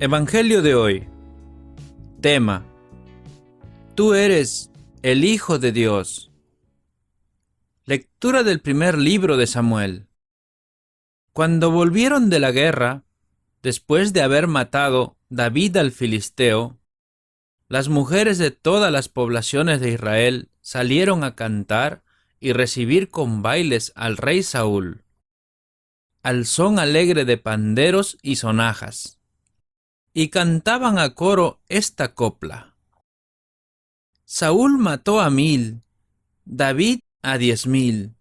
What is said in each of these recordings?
Evangelio de hoy. Tema: Tú eres el Hijo de Dios. Lectura del primer libro de Samuel. Cuando volvieron de la guerra, después de haber matado David al filisteo, las mujeres de todas las poblaciones de Israel salieron a cantar y recibir con bailes al rey Saúl, al son alegre de panderos y sonajas, y cantaban a coro esta copla: Saúl mató a 1000, David a 10.000.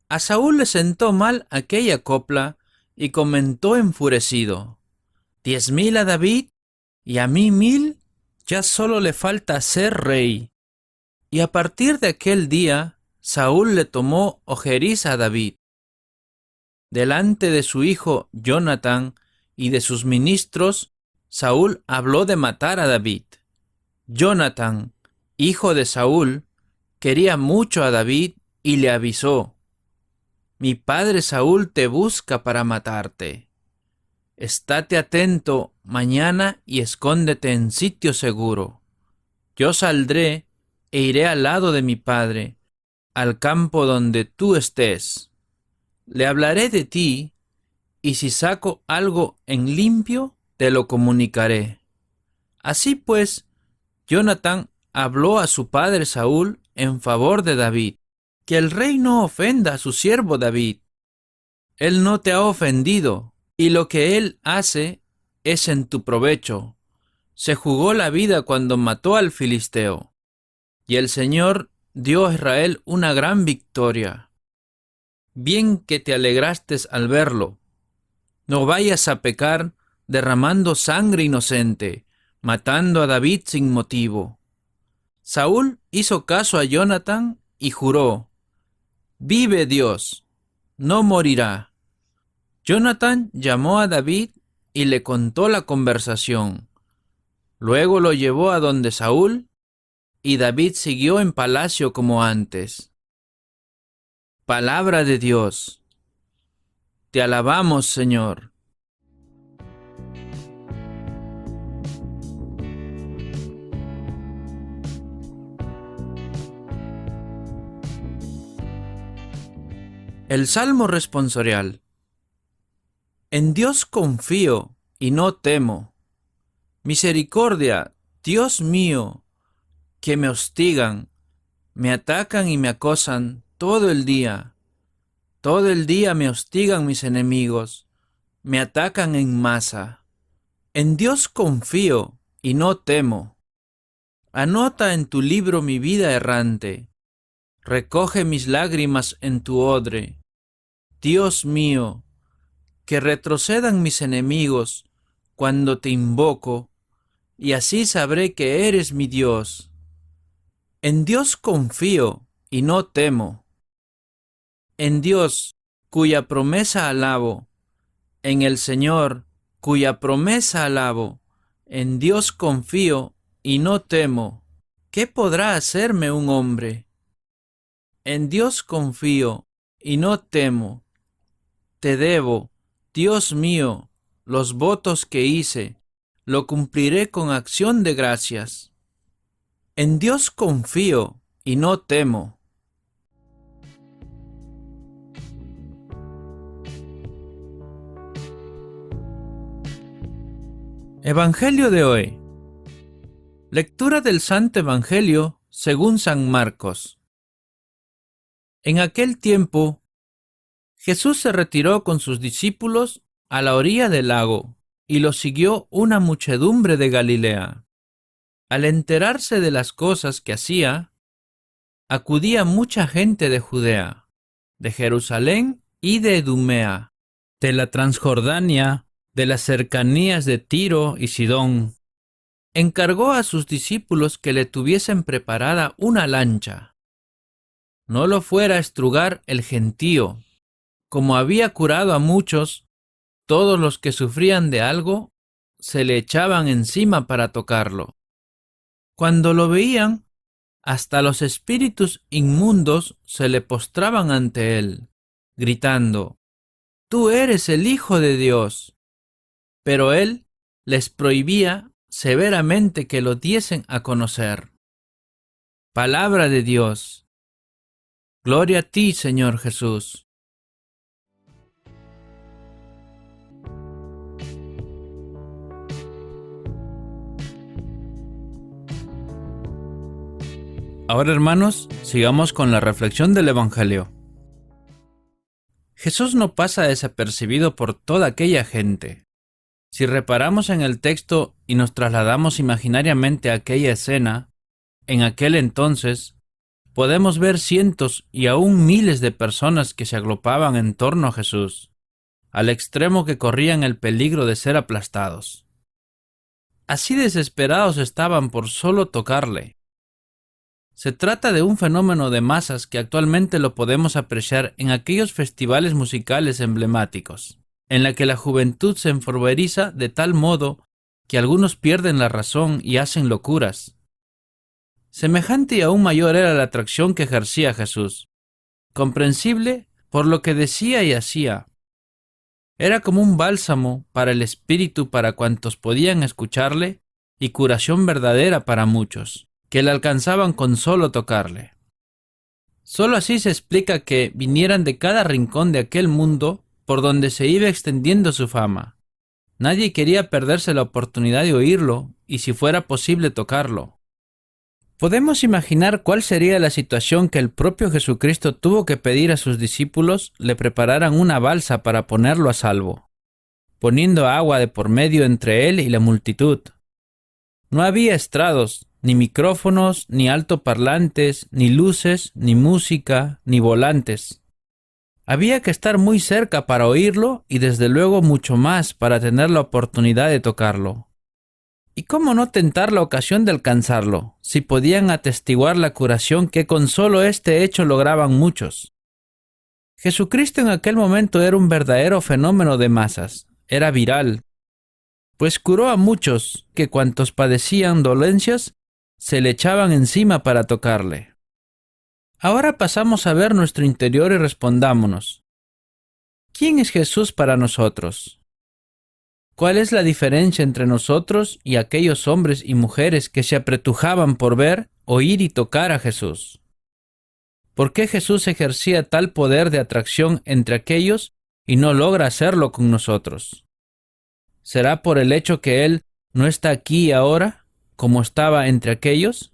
A Saúl le sentó mal aquella copla y comentó enfurecido: 10.000 a David y a mí 1.000, ya solo le falta ser rey. Y a partir de aquel día, Saúl le tomó ojeriza a David. Delante de su hijo Jonatán y de sus ministros, Saúl habló de matar a David. Jonatán, hijo de Saúl, quería mucho a David y le avisó: Mi padre Saúl te busca para matarte. Estate atento mañana y escóndete en sitio seguro. Yo saldré e iré al lado de mi padre, al campo donde tú estés. Le hablaré de ti, y si saco algo en limpio, te lo comunicaré. Así pues, Jonatán habló a su padre Saúl en favor de David: Que el rey no ofenda a su siervo David. Él no te ha ofendido, y lo que él hace es en tu provecho. Se jugó la vida cuando mató al filisteo, y el Señor dio a Israel una gran victoria. Bien que te alegraste al verlo. No vayas a pecar derramando sangre inocente, matando a David sin motivo. Saúl hizo caso a Jonatán y juró: Vive Dios, no morirá. Jonatán llamó a David y le contó la conversación. Luego lo llevó a donde Saúl, y David siguió en palacio como antes. Palabra de Dios. Te alabamos, Señor. El Salmo responsorial. En Dios confío y no temo. Misericordia, Dios mío, que me hostigan, me atacan y me acosan todo el día. Todo el día me hostigan mis enemigos, me atacan en masa. En Dios confío y no temo. Anota en tu libro mi vida errante. Recoge mis lágrimas en tu odre. Dios mío, que retrocedan mis enemigos cuando te invoco, y así sabré que eres mi Dios. En Dios confío y no temo. En Dios, cuya promesa alabo, en el Señor, cuya promesa alabo, en Dios confío y no temo. ¿Qué podrá hacerme un hombre? En Dios confío y no temo. Te debo, Dios mío, los votos que hice, lo cumpliré con acción de gracias. En Dios confío y no temo. Evangelio de hoy. Lectura del Santo Evangelio según San Marcos. En aquel tiempo, Jesús se retiró con sus discípulos a la orilla del lago, y lo siguió una muchedumbre de Galilea. Al enterarse de las cosas que hacía, acudía mucha gente de Judea, de Jerusalén y de Idumea, de la Transjordania, de las cercanías de Tiro y Sidón. Encargó a sus discípulos que le tuviesen preparada una lancha. No lo fuera a estrugar el gentío. Como había curado a muchos, todos los que sufrían de algo se le echaban encima para tocarlo. Cuando lo veían, hasta los espíritus inmundos se le postraban ante él, gritando: Tú eres el Hijo de Dios. Pero él les prohibía severamente que lo diesen a conocer. Palabra de Dios. Gloria a ti, Señor Jesús. Ahora, hermanos, sigamos con la reflexión del Evangelio. Jesús no pasa desapercibido por toda aquella gente. Si reparamos en el texto y nos trasladamos imaginariamente a aquella escena, en aquel entonces, podemos ver cientos y aún miles de personas que se agrupaban en torno a Jesús, al extremo que corrían el peligro de ser aplastados. Así desesperados estaban por solo tocarle. Se trata de un fenómeno de masas que actualmente lo podemos apreciar en aquellos festivales musicales emblemáticos, en la que la juventud se enfervoriza de tal modo que algunos pierden la razón y hacen locuras. Semejante y aún mayor era la atracción que ejercía Jesús, comprensible por lo que decía y hacía. Era como un bálsamo para el espíritu para cuantos podían escucharle y curación verdadera para muchos, que le alcanzaban con solo tocarle. Solo así se explica que vinieran de cada rincón de aquel mundo por donde se iba extendiendo su fama. Nadie quería perderse la oportunidad de oírlo y, si fuera posible, tocarlo. Podemos imaginar cuál sería la situación que el propio Jesucristo tuvo que pedir a sus discípulos le prepararan una balsa para ponerlo a salvo, poniendo agua de por medio entre él y la multitud. No había estrados, ni micrófonos, ni altoparlantes, ni luces, ni música, ni volantes. Había que estar muy cerca para oírlo y desde luego mucho más para tener la oportunidad de tocarlo. ¿Y cómo no tentar la ocasión de alcanzarlo, si podían atestiguar la curación que con solo este hecho lograban muchos? Jesucristo en aquel momento era un verdadero fenómeno de masas, era viral, pues curó a muchos que cuantos padecían dolencias se le echaban encima para tocarle. Ahora pasamos a ver nuestro interior y respondámonos: ¿quién es Jesús para nosotros? ¿Cuál es la diferencia entre nosotros y aquellos hombres y mujeres que se apretujaban por ver, oír y tocar a Jesús? ¿Por qué Jesús ejercía tal poder de atracción entre aquellos y no logra hacerlo con nosotros? ¿Será por el hecho que Él no está aquí ahora, como estaba entre aquellos?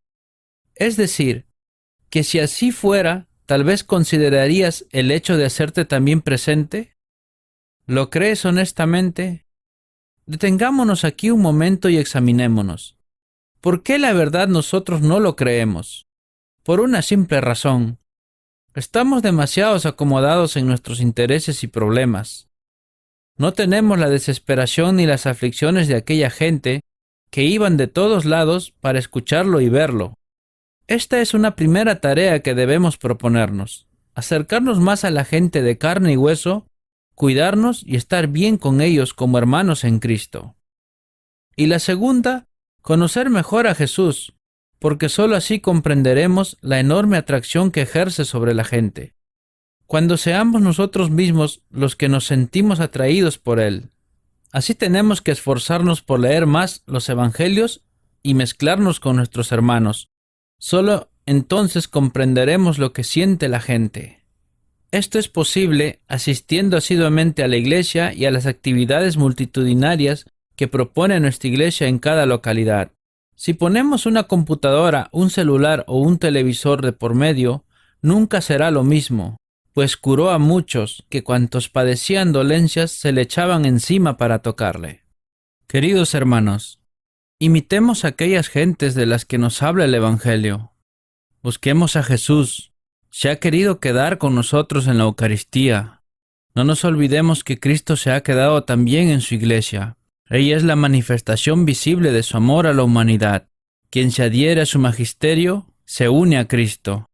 Es decir, que si así fuera, tal vez considerarías el hecho de hacerte también presente. ¿Lo crees honestamente? Detengámonos aquí un momento y examinémonos. ¿Por qué la verdad nosotros no lo creemos? Por una simple razón. Estamos demasiado acomodados en nuestros intereses y problemas. No tenemos la desesperación ni las aflicciones de aquella gente que iban de todos lados para escucharlo y verlo. Esta es una primera tarea que debemos proponernos: acercarnos más a la gente de carne y hueso, cuidarnos y estar bien con ellos como hermanos en Cristo. Y la segunda, conocer mejor a Jesús, porque sólo así comprenderemos la enorme atracción que ejerce sobre la gente, cuando seamos nosotros mismos los que nos sentimos atraídos por Él. Así tenemos que esforzarnos por leer más los evangelios y mezclarnos con nuestros hermanos. Solo entonces comprenderemos lo que siente la gente. Esto es posible asistiendo asiduamente a la iglesia y a las actividades multitudinarias que propone nuestra iglesia en cada localidad. Si ponemos una computadora, un celular o un televisor de por medio, nunca será lo mismo, pues curó a muchos que cuantos padecían dolencias se le echaban encima para tocarle. Queridos hermanos, imitemos a aquellas gentes de las que nos habla el Evangelio. Busquemos a Jesús. Se ha querido quedar con nosotros en la Eucaristía. No nos olvidemos que Cristo se ha quedado también en su iglesia. Ella es la manifestación visible de su amor a la humanidad. Quien se adhiere a su magisterio se une a Cristo.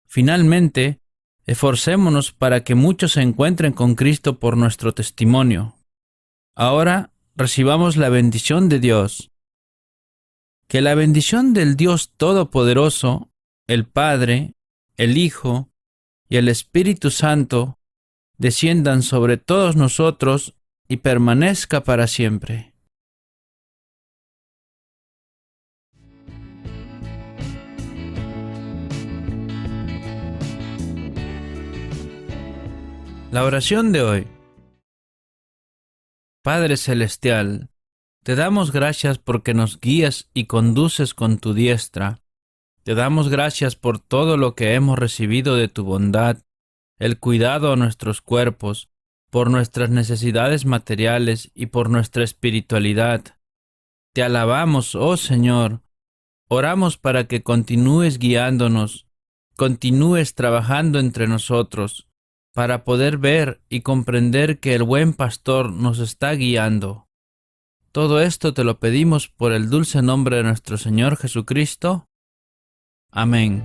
Finalmente, esforcémonos para que muchos se encuentren con Cristo por nuestro testimonio. Ahora recibamos la bendición de Dios. Que la bendición del Dios Todopoderoso, el Padre, el Hijo y el Espíritu Santo desciendan sobre todos nosotros y permanezca para siempre. La oración de hoy. Padre Celestial, te damos gracias porque nos guías y conduces con tu diestra. Te damos gracias por todo lo que hemos recibido de tu bondad, el cuidado a nuestros cuerpos, por nuestras necesidades materiales y por nuestra espiritualidad. Te alabamos, oh Señor. Oramos para que continúes guiándonos, continúes trabajando entre nosotros, para poder ver y comprender que el buen pastor nos está guiando. Todo esto te lo pedimos por el dulce nombre de nuestro Señor Jesucristo. Amén.